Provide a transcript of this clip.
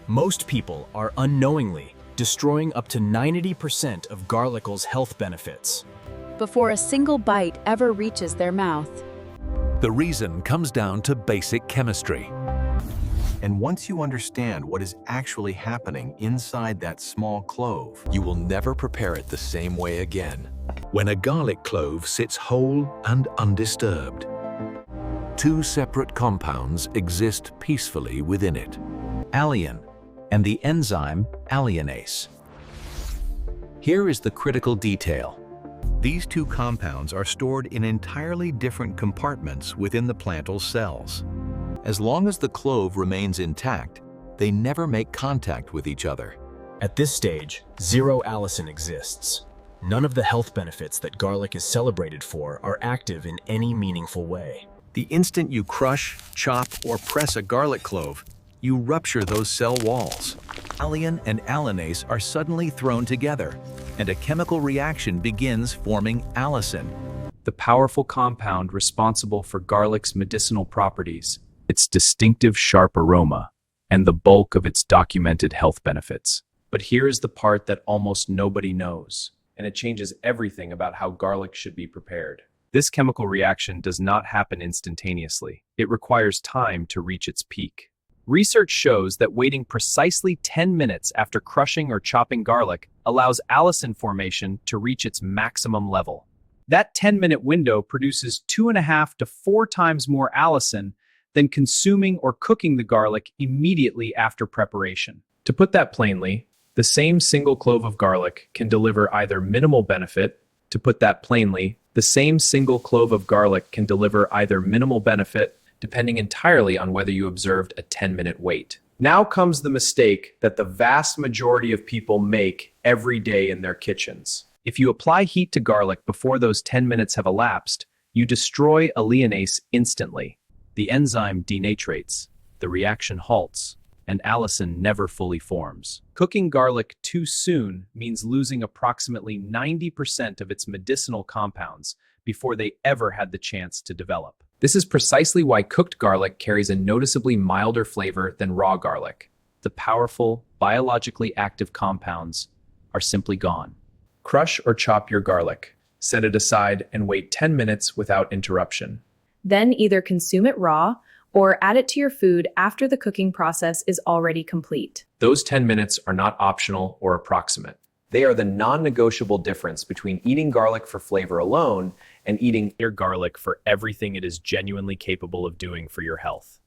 Most people are unknowingly destroying up to 90% of garlic's health benefits before a single bite ever reaches their mouth. The reason comes down to basic chemistry. And once you understand what is actually happening inside that small clove, You will never prepare it the same way again. When a garlic clove sits whole and undisturbed, two separate compounds exist peacefully within it. Alliin and the enzyme alliinase. Here is the critical detail. these two compounds are stored in entirely different compartments within the plant's cells. As long as the clove remains intact, they never make contact with each other. At this stage, zero allicin exists. None of the health benefits that garlic is celebrated for are active in any meaningful way. The instant you crush, chop, or press a garlic clove, you rupture those cell walls. Alliin and alliinase are suddenly thrown together, and a chemical reaction begins forming allicin. The powerful compound responsible for garlic's medicinal properties, its distinctive sharp aroma, and the bulk of its documented health benefits. But here is the part that almost nobody knows, and it changes everything about how garlic should be prepared. This chemical reaction does not happen instantaneously. It requires time to reach its peak. Research shows that waiting precisely 10 minutes after crushing or chopping garlic allows allicin formation to reach its maximum level. That 10-minute window produces 2.5 to 4 times more allicin than consuming or cooking the garlic immediately after preparation. To put that plainly, the same single clove of garlic can deliver either minimal benefit. To put that plainly, the same single clove of garlic can deliver either minimal benefit, depending entirely on whether you observed a 10-minute wait. Now comes the mistake that the vast majority of people make every day in their kitchens. If you apply heat to garlic before those 10 minutes have elapsed, you destroy alliinase instantly. The enzyme denatrates, the reaction halts, and allicin never fully forms. Cooking garlic too soon means losing approximately 90% of its medicinal compounds before they ever had the chance to develop. This is precisely why cooked garlic carries a noticeably milder flavor than raw garlic. The powerful, biologically active compounds are simply gone. Crush or chop your garlic, set it aside, and wait 10 minutes without interruption. Then either consume it raw or add it to your food after the cooking process is already complete. Those 10 minutes are not optional or approximate. They are the non-negotiable difference between eating garlic for flavor alone and eating your garlic for everything it is genuinely capable of doing for your health.